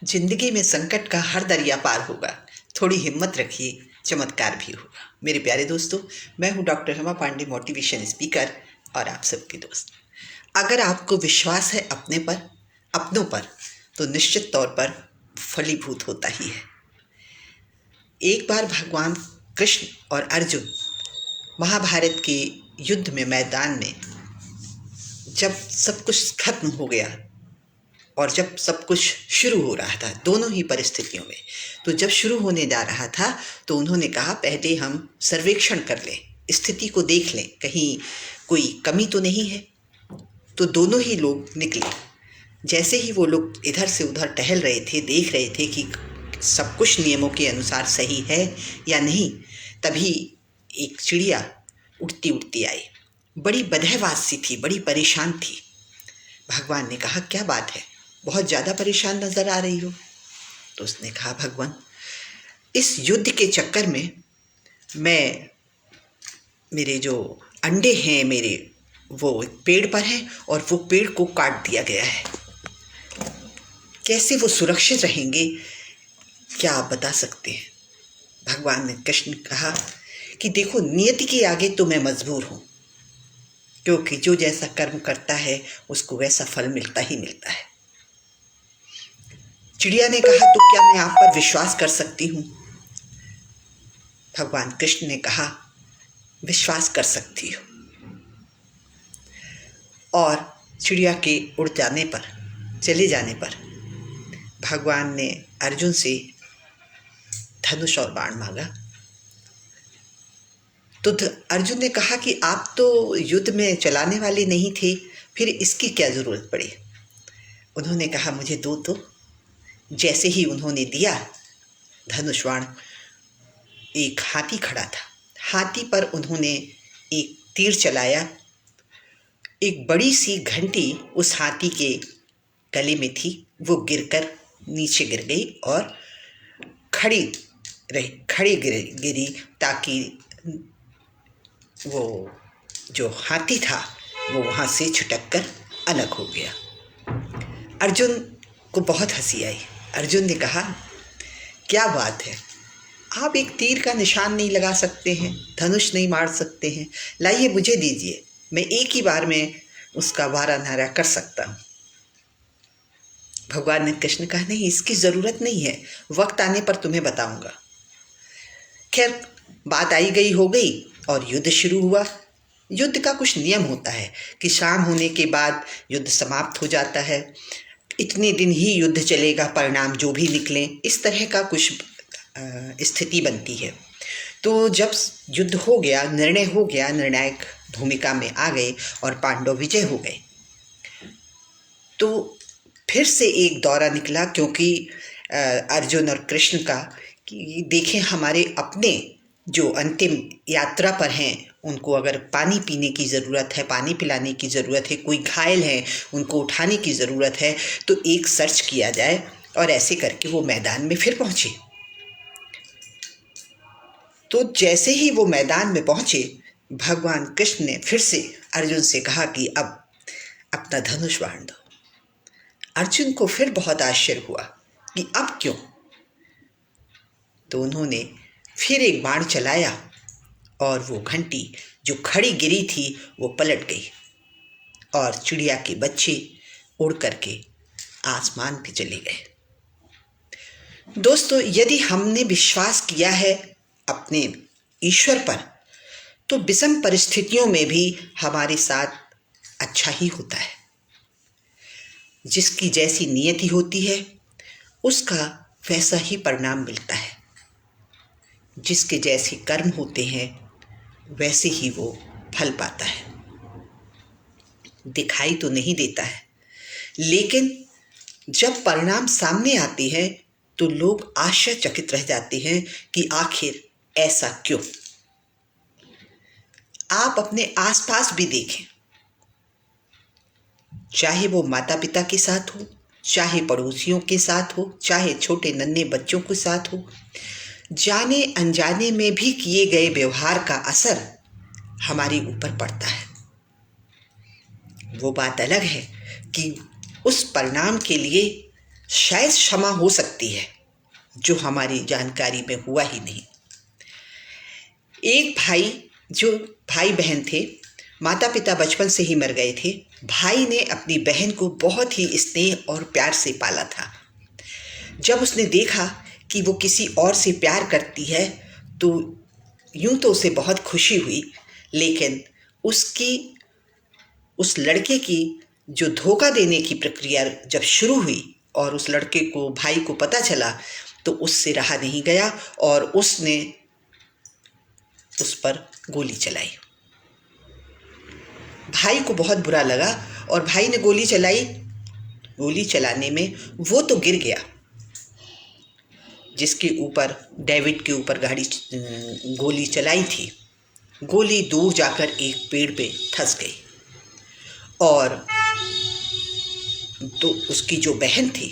जिंदगी में संकट का हर दरिया पार होगा। थोड़ी हिम्मत रखिए, चमत्कार भी होगा। मेरे प्यारे दोस्तों, मैं हूं doctor Hema Pande, motivation speaker और आप सबके दोस्त। अगर आपको विश्वास है अपनों पर, तो निश्चित तौर पर फलीभूत होता ही है। एक बार भगवान कृष्ण और अर्जुन महाभारत के युद्ध में मैदान में जब सब कुछ खत्म हो गया और जब सब कुछ शुरू हो रहा था, दोनों ही परिस्थितियों में, तो जब शुरू होने जा रहा था तो उन्होंने कहा पहले हम सर्वेक्षण कर लें, स्थिति को देख लें, कहीं कोई कमी तो नहीं है। तो दोनों ही लोग निकले। जैसे ही वो लोग इधर से उधर टहल रहे थे, देख रहे थे कि सब कुछ नियमों के अनुसार सही है या नहीं, तभी एक चिड़िया उड़ती उड़ती आई। बड़ी बदहवास सी थी, बड़ी परेशान थी। भगवान ने कहा क्या बात है, बहुत ज़्यादा परेशान नजर आ रही हो। तो उसने कहा भगवान, इस युद्ध के चक्कर में मेरे जो अंडे हैं मेरे, वो एक पेड़ पर हैं और वो पेड़ को काट दिया गया है। कैसे वो सुरक्षित रहेंगे, क्या आप बता सकते हैं? भगवान ने कृष्ण ने कहा कि देखो, नियति के आगे तो मैं मजबूर हूं, क्योंकि जो जैसा कर्म करता है उसको वैसा फल मिलता ही मिलता है। चिड़िया ने कहा तो क्या मैं आप पर विश्वास कर सकती हूँ? भगवान कृष्ण ने कहा विश्वास कर सकती हो। और चिड़िया के उड़ जाने पर, चले जाने पर, भगवान ने अर्जुन से धनुष और बाण मांगा। तो अर्जुन ने कहा कि आप तो युद्ध में चलाने वाले नहीं थे, फिर इसकी क्या जरूरत पड़ी? उन्होंने कहा मुझे दो तो। जैसे ही उन्होंने दिया धनुष बाण, एक हाथी खड़ा था, हाथी पर उन्होंने एक तीर चलाया। एक बड़ी सी घंटी उस हाथी के गले में थी, वो गिरकर नीचे गिर गई और खड़ी गिरी ताकि वो जो हाथी था वो वहाँ से छिटक कर अलग हो गया। अर्जुन को बहुत हंसी आई। अर्जुन ने कहा क्या बात है, आप एक तीर का निशान नहीं लगा सकते हैं, धनुष नहीं मार सकते हैं, लाइए मुझे दीजिए, मैं एक ही बार में उसका वारा नारा कर सकता हूँ। भगवान ने कृष्ण कहा नहीं, इसकी ज़रूरत नहीं है, वक्त आने पर तुम्हें बताऊंगा। खैर, बात आई गई हो गई और युद्ध शुरू हुआ। युद्ध का कुछ नियम होता है कि शाम होने के बाद युद्ध समाप्त हो जाता है, इतने दिन ही युद्ध चलेगा, परिणाम जो भी निकले, इस तरह का कुछ स्थिति बनती है। तो जब युद्ध हो गया, निर्णय हो गया, निर्णायक भूमिका में आ गए और पांडव विजय हो गए, तो फिर से एक दौरा निकला, क्योंकि अर्जुन और कृष्ण का कि देखें हमारे अपने जो अंतिम यात्रा पर हैं, उनको अगर पानी पीने की ज़रूरत है, पानी पिलाने की ज़रूरत है, कोई घायल है उनको उठाने की ज़रूरत है, तो एक सर्च किया जाए। और ऐसे करके वो मैदान में फिर पहुँचे। तो जैसे ही वो मैदान में पहुँचे, भगवान कृष्ण ने फिर से अर्जुन से कहा कि अब अपना धनुष बाण दो। अर्जुन को फिर बहुत आश्चर्य हुआ कि अब क्यों? तो उन्होंने फिर एक बाण चलाया और वो घंटी जो खड़ी गिरी थी वो पलट गई और चिड़िया के बच्चे उड़ करके आसमान पे चले गए। दोस्तों, यदि हमने विश्वास किया है अपने ईश्वर पर, तो विषम परिस्थितियों में भी हमारे साथ अच्छा ही होता है। जिसकी जैसी नियति होती है उसका वैसा ही परिणाम मिलता है। जिसके जैसे कर्म होते हैं वैसे ही वो फल पाता है। दिखाई तो नहीं देता है, लेकिन जब परिणाम सामने आते हैं तो लोग आश्चर्यचकित रह जाते हैं कि आखिर ऐसा क्यों। आप अपने आसपास भी देखें, चाहे वो माता पिता के साथ हो, चाहे पड़ोसियों के साथ हो, चाहे छोटे नन्हे बच्चों के साथ हो, जाने अनजाने में भी किए गए व्यवहार का असर हमारे ऊपर पड़ता है। वो बात अलग है कि उस परिणाम के लिए शायद क्षमा हो सकती है, जो हमारी जानकारी में हुआ ही नहीं। एक भाई, जो भाई बहन थे, माता पिता बचपन से ही मर गए थे। भाई ने अपनी बहन को बहुत ही स्नेह और प्यार से पाला था। जब उसने देखा कि वो किसी और से प्यार करती है तो यूं तो उसे बहुत खुशी हुई, लेकिन उस लड़के की जो धोखा देने की प्रक्रिया जब शुरू हुई और उस लड़के को, भाई को पता चला, तो उससे रहा नहीं गया और उसने उस पर गोली चलाई। भाई को बहुत बुरा लगा और भाई ने गोली चलाई। गोली चलाने में वो तो गिर गया, जिसके ऊपर, डेविड के ऊपर गोली चलाई थी। गोली दूर जाकर एक पेड़ पे धंस गई और तो उसकी जो बहन थी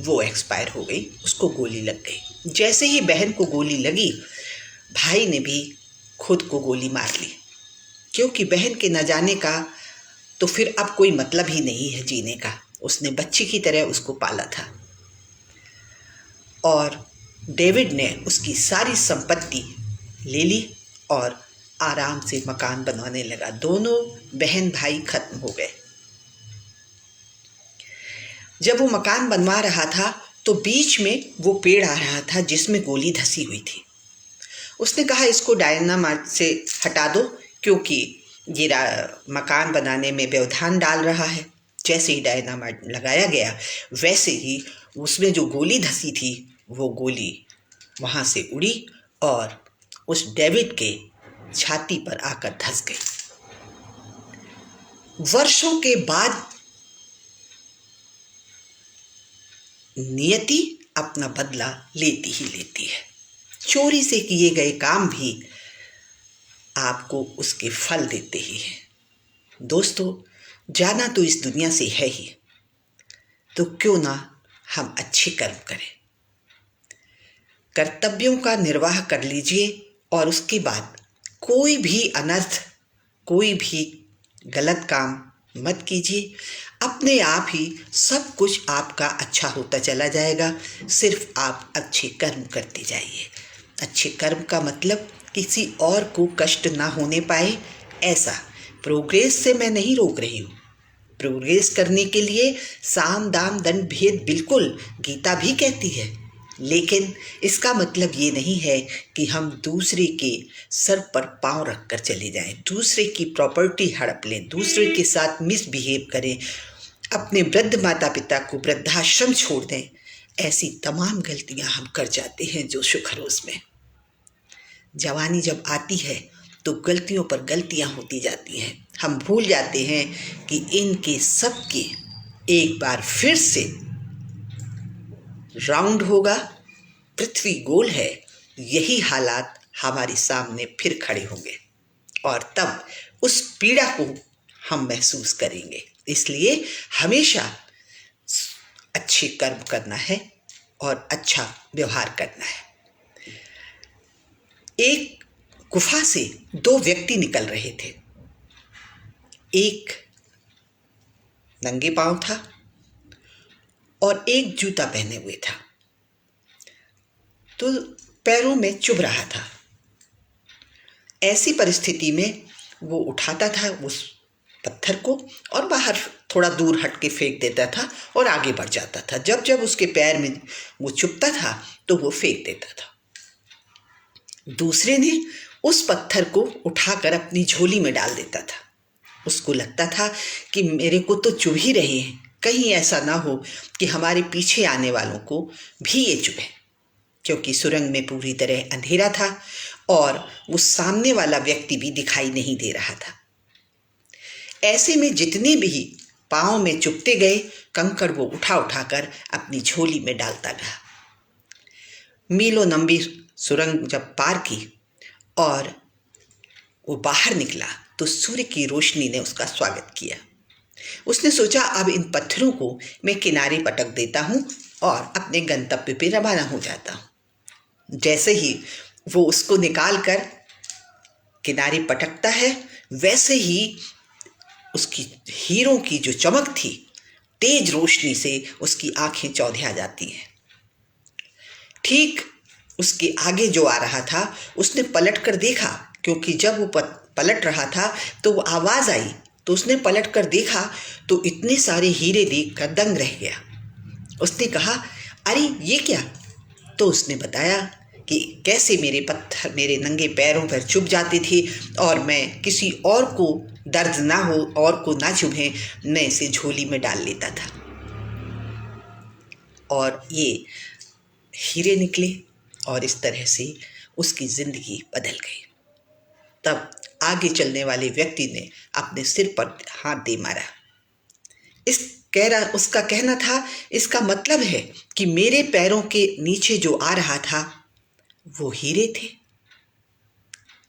वो एक्सपायर हो गई, उसको गोली लग गई। जैसे ही बहन को गोली लगी, भाई ने भी खुद को गोली मार ली, क्योंकि बहन के न जाने का तो फिर अब कोई मतलब ही नहीं है जीने का। उसने बच्ची की तरह उसको पाला था और डेविड ने उसकी सारी संपत्ति ले ली और आराम से मकान बनवाने लगा। दोनों बहन भाई खत्म हो गए। जब वो मकान बनवा रहा था तो बीच में वो पेड़ आ रहा था जिसमें गोली धसी हुई थी। उसने कहा, इसको डायनामाइट से हटा दो, क्योंकि ये मकान बनाने में व्यवधान डाल रहा है। जैसे ही डायनामाइट लगाया गया, वैसे ही उसमें जो गोली धसी थी वो गोली वहाँ से उड़ी और उस डेविड के छाती पर आकर धंस गई। वर्षों के बाद नियति अपना बदला लेती ही लेती है। चोरी से किए गए काम भी आपको उसके फल देते ही हैं। दोस्तों, जाना तो इस दुनिया से है ही, तो क्यों ना हम अच्छे कर्म करें, कर्तव्यों का निर्वाह कर लीजिए और उसके बाद कोई भी अनर्थ, कोई भी गलत काम मत कीजिए। अपने आप ही सब कुछ आपका अच्छा होता चला जाएगा। सिर्फ आप अच्छे कर्म करते जाइए। अच्छे कर्म का मतलब किसी और को कष्ट ना होने पाए, ऐसा। प्रोग्रेस से मैं नहीं रोक रही हूँ। प्रोग्रेस करने के लिए साम दाम दंड भेद बिल्कुल गीता भी कहती है, लेकिन इसका मतलब ये नहीं है कि हम दूसरे के सर पर पांव रख कर चले जाएं, दूसरे की प्रॉपर्टी हड़प लें, दूसरे के साथ मिसबिहेव करें, अपने वृद्ध माता पिता को वृद्धाश्रम छोड़ दें। ऐसी तमाम गलतियां हम कर जाते हैं जो सुखरोज में। जवानी जब आती है तो गलतियों पर गलतियां होती जाती हैं। हम भूल जाते हैं कि इनके सबके एक बार फिर से राउंड होगा, पृथ्वी गोल है, यही हालात हमारे सामने फिर खड़े होंगे और तब उस पीड़ा को हम महसूस करेंगे। इसलिए हमेशा अच्छे कर्म करना है और अच्छा व्यवहार करना है। एक गुफा से दो व्यक्ति निकल रहे थे। एक नंगे पांव था और एक जूता पहने हुए था, तो पैरों में चुभ रहा था। ऐसी परिस्थिति में वो उठाता था उस पत्थर को और बाहर थोड़ा दूर हट के फेंक देता था और आगे बढ़ जाता था। जब जब उसके पैर में वो चुभता था तो वो फेंक देता था। दूसरे ने उस पत्थर को उठाकर अपनी झोली में डाल देता था। उसको लगता था कि मेरे को तो चुभ ही रहे हैं, कहीं ऐसा ना हो कि हमारे पीछे आने वालों को भी ये चुभे, क्योंकि सुरंग में पूरी तरह अंधेरा था और वो सामने वाला व्यक्ति भी दिखाई नहीं दे रहा था। ऐसे में जितने भी पाँव में चुभते गए कंकड़ वो उठा उठाकर अपनी झोली में डालता गया। मीलों लंबी सुरंग जब पार की और वो बाहर निकला तो सूर्य की रोशनी ने उसका स्वागत किया। उसने सोचा, अब इन पत्थरों को मैं किनारे पटक देता हूँ और अपने गंतव्य पे रवाना हो जाता हूँ। जैसे ही वो उसको निकाल कर किनारे पटकता है, वैसे ही उसकी हीरों की जो चमक थी तेज रोशनी से उसकी आंखें चौंधिया जाती हैं। ठीक उसके आगे जो आ रहा था उसने पलट कर देखा, क्योंकि जब वो पलट रहा था तो वो आवाज़ आई, तो उसने पलट कर देखा तो इतने सारे हीरे देखकर दंग रह गया। उसने कहा, अरे ये क्या? तो उसने बताया कि कैसे मेरे पत्थर मेरे नंगे पैरों पर चुभ जाते थे और मैं किसी और को दर्द ना हो और को ना चुभे, मैं इसे झोली में डाल लेता था और ये हीरे निकले और इस तरह से उसकी ज़िंदगी बदल गई। तब आगे चलने वाले व्यक्ति ने अपने सिर पर हाथ दे मारा। उसका कहना था, इसका मतलब है कि मेरे पैरों के नीचे जो आ रहा था वो हीरे थे।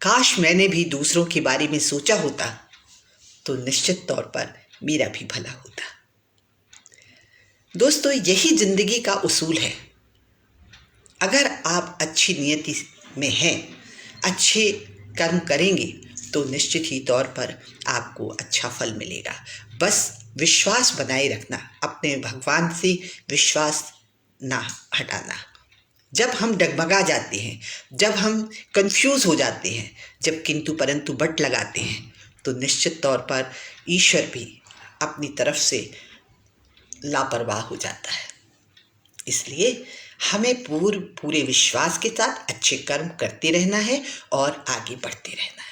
काश मैंने भी दूसरों के बारे में सोचा होता तो निश्चित तौर पर मेरा भी भला होता। दोस्तों, यही जिंदगी का उसूल है। अगर आप अच्छी नियति में हैं, अच्छे कर्म करेंगे तो निश्चित ही तौर पर आपको अच्छा फल मिलेगा। बस विश्वास बनाए रखना, अपने भगवान से विश्वास ना हटाना। जब हम डगमगा जाते हैं, जब हम कंफ्यूज हो जाते हैं, जब किंतु परंतु बट लगाते हैं, तो निश्चित तौर पर ईश्वर भी अपनी तरफ से लापरवाह हो जाता है। इसलिए हमें पूरे विश्वास के साथ अच्छे कर्म करते रहना है और आगे बढ़ते रहना है।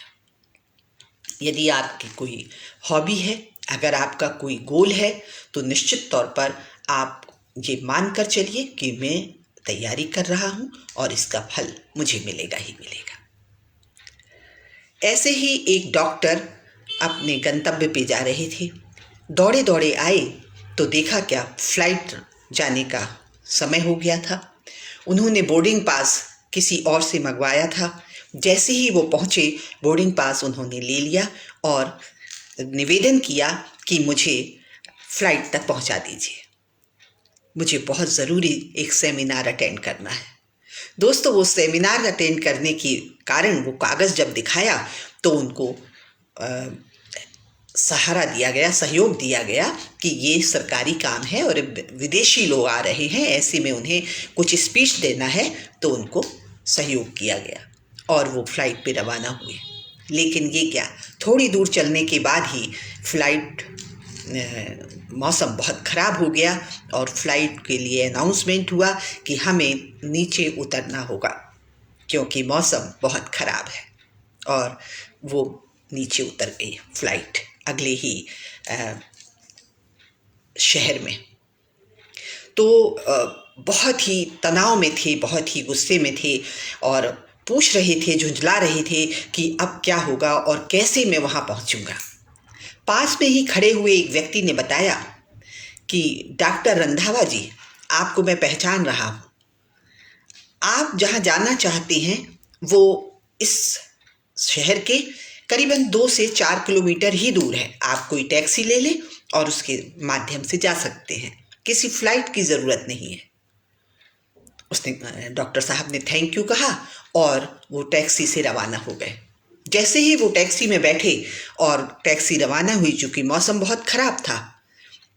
यदि आपकी कोई हॉबी है, अगर आपका कोई गोल है, तो निश्चित तौर पर आप ये मान कर चलिए कि मैं तैयारी कर रहा हूँ और इसका फल मुझे मिलेगा ही मिलेगा। ऐसे ही एक डॉक्टर अपने गंतव्य पे जा रहे थे। दौड़े दौड़े आए तो देखा क्या, फ्लाइट जाने का समय हो गया था। उन्होंने बोर्डिंग पास किसी और से मंगवाया था। जैसे ही वो पहुँचे, बोर्डिंग पास उन्होंने ले लिया और निवेदन किया कि मुझे फ्लाइट तक पहुँचा दीजिए, मुझे बहुत ज़रूरी एक सेमिनार अटेंड करना है। दोस्तों, वो सेमिनार अटेंड करने के कारण वो कागज़ जब दिखाया तो उनको सहारा दिया गया, सहयोग दिया गया कि ये सरकारी काम है और विदेशी लोग आ रहे हैं, ऐसे में उन्हें कुछ स्पीच देना है, तो उनको सहयोग किया गया और वो फ्लाइट पे रवाना हुए। लेकिन ये क्या, थोड़ी दूर चलने के बाद ही फ्लाइट मौसम बहुत ख़राब हो गया और फ्लाइट के लिए अनाउंसमेंट हुआ कि हमें नीचे उतरना होगा क्योंकि मौसम बहुत ख़राब है। और वो नीचे उतर गई फ्लाइट अगले ही शहर में। तो बहुत ही तनाव में थे, बहुत ही गुस्से में थे और पूछ रहे थे, झुंझला रहे थे कि अब क्या होगा और कैसे मैं वहाँ पहुँचूँगा। पास में ही खड़े हुए एक व्यक्ति ने बताया कि डॉक्टर रंधावा जी, आपको मैं पहचान रहा हूँ। आप जहाँ जाना चाहते हैं वो इस शहर के करीबन 2 से 4 किलोमीटर ही दूर है। आप कोई टैक्सी ले लें और उसके माध्यम से जा सकते हैं, किसी फ्लाइट की ज़रूरत नहीं है। उसने डॉक्टर साहब ने थैंक यू कहा और वो टैक्सी से रवाना हो गए। जैसे ही वो टैक्सी में बैठे और टैक्सी रवाना हुई, चूँकि मौसम बहुत ख़राब था,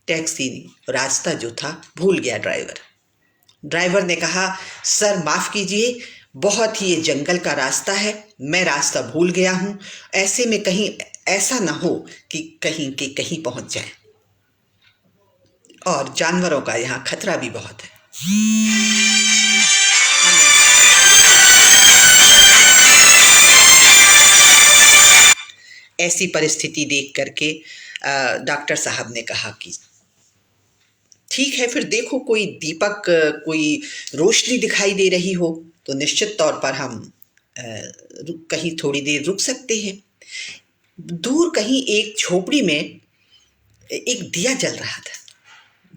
टैक्सी रास्ता जो था भूल गया ड्राइवर ने कहा, सर माफ़ कीजिए, बहुत ही ये जंगल का रास्ता है, मैं रास्ता भूल गया हूँ, ऐसे में कहीं ऐसा ना हो कि कहीं के कहीं पहुँच जाए और जानवरों का यहाँ खतरा भी बहुत है। ऐसी परिस्थिति देख करके डॉक्टर साहब ने कहा कि ठीक है, फिर देखो कोई दीपक, कोई रोशनी दिखाई दे रही हो तो निश्चित तौर पर हम कहीं थोड़ी देर रुक सकते हैं। दूर कहीं एक झोपड़ी में एक दिया जल रहा था।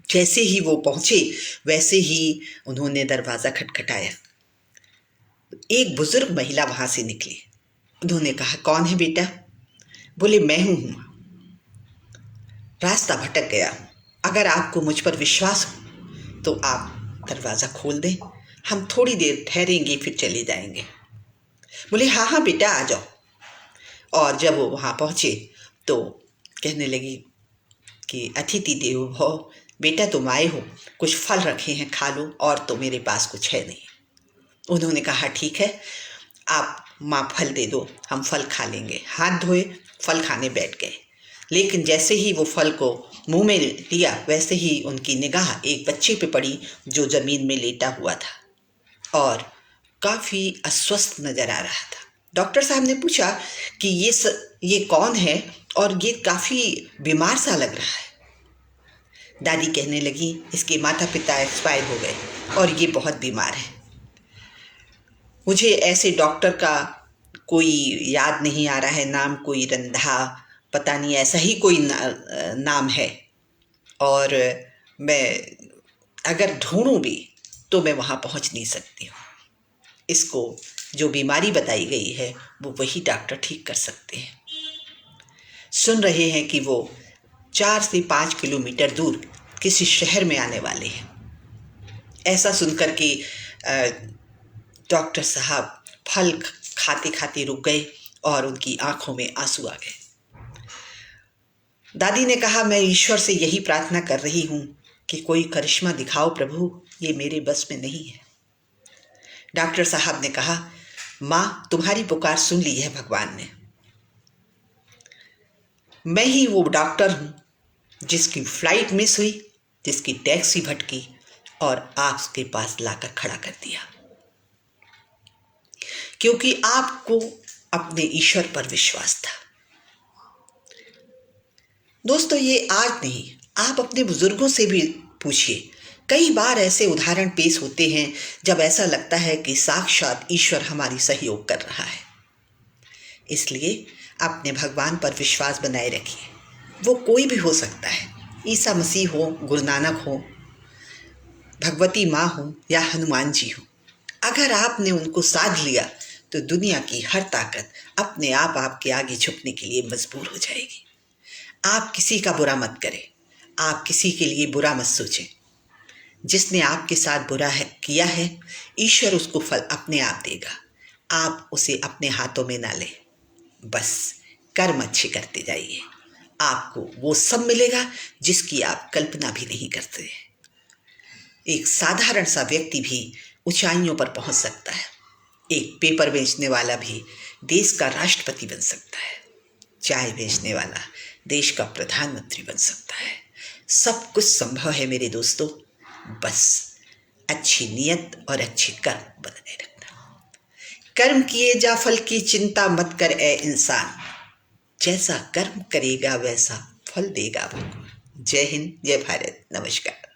जैसे ही वो पहुँचे वैसे ही उन्होंने दरवाज़ा खटखटाया। एक बुजुर्ग महिला वहाँ से निकली। उन्होंने कहा, कौन है बेटा? बोले, मैं हूँ, रास्ता भटक गया, अगर आपको मुझ पर विश्वास हो तो आप दरवाज़ा खोल दें, हम थोड़ी देर ठहरेंगे फिर चले जाएंगे। बोले, हाँ हाँ बेटा, आ जाओ। और जब वो वहाँ पहुँचे तो कहने लगी कि अतिथि देवो भव, बेटा तुम आए हो, कुछ फल रखे हैं खा लो, और तो मेरे पास कुछ है नहीं। उन्होंने कहा ठीक है, आप माँ फल दे दो, हम फल खा लेंगे। हाथ धोए, फल खाने बैठ गए। लेकिन जैसे ही वो फल को मुंह में लिया, वैसे ही उनकी निगाह एक बच्चे पे पड़ी जो ज़मीन में लेटा हुआ था और काफ़ी अस्वस्थ नज़र आ रहा था। डॉक्टर साहब ने पूछा कि ये कौन है और ये काफ़ी बीमार सा लग रहा है। दादी कहने लगी, इसके माता पिता एक्सपायर हो गए और ये बहुत बीमार है। मुझे ऐसे डॉक्टर का कोई याद नहीं आ रहा है नाम, कोई रंधा, पता नहीं ऐसा ही कोई नाम है, और मैं अगर ढूंढूं भी तो मैं वहाँ पहुँच नहीं सकती हूँ। इसको जो बीमारी बताई गई है वो वही डॉक्टर ठीक कर सकते हैं। सुन रहे हैं कि वो 4 से 5 किलोमीटर दूर किसी शहर में आने वाले हैं। ऐसा सुनकर के डॉक्टर साहब फल खाते खाते रुक गए और उनकी आंखों में आंसू आ गए। दादी ने कहा, मैं ईश्वर से यही प्रार्थना कर रही हूँ कि कोई करिश्मा दिखाओ प्रभु, ये मेरे बस में नहीं है। डॉक्टर साहब ने कहा, माँ तुम्हारी पुकार सुन ली है भगवान ने। मैं ही वो डॉक्टर हूँ जिसकी फ्लाइट मिस हुई, जिसकी टैक्सी भटकी और आपके पास लाकर खड़ा कर दिया, क्योंकि आपको अपने ईश्वर पर विश्वास था। दोस्तों, ये आज नहीं, आप अपने बुजुर्गों से भी पूछिए। कई बार ऐसे उदाहरण पेश होते हैं जब ऐसा लगता है कि साक्षात ईश्वर हमारी सहयोग कर रहा है। इसलिए अपने भगवान पर विश्वास बनाए रखिए। वो कोई भी हो सकता है, ईसा मसीह हो, गुरु नानक हो, भगवती माँ हो या हनुमान जी हो। अगर आपने उनको साध लिया तो दुनिया की हर ताकत अपने आप आपके आगे झुकने के लिए मजबूर हो जाएगी। आप किसी का बुरा मत करें, आप किसी के लिए बुरा मत सोचें। जिसने आपके साथ बुरा किया है, ईश्वर उसको फल अपने आप देगा। आप उसे अपने हाथों में ना लें, बस कर्म अच्छे करते जाइए, आपको वो सब मिलेगा जिसकी आप कल्पना भी नहीं करते। एक साधारण सा व्यक्ति भी ऊंचाइयों पर पहुंच सकता है। एक पेपर बेचने वाला भी देश का राष्ट्रपति बन सकता है। चाय बेचने वाला देश का प्रधानमंत्री बन सकता है। सब कुछ संभव है मेरे दोस्तों, बस अच्छी नियत और अच्छे कर्म बनाए रखना। कर्म किए जा फल की चिंता मत कर ए इंसान, जैसा कर्म करेगा वैसा फल देगा भगवान। जय हिंद, जय भारत, नमस्कार।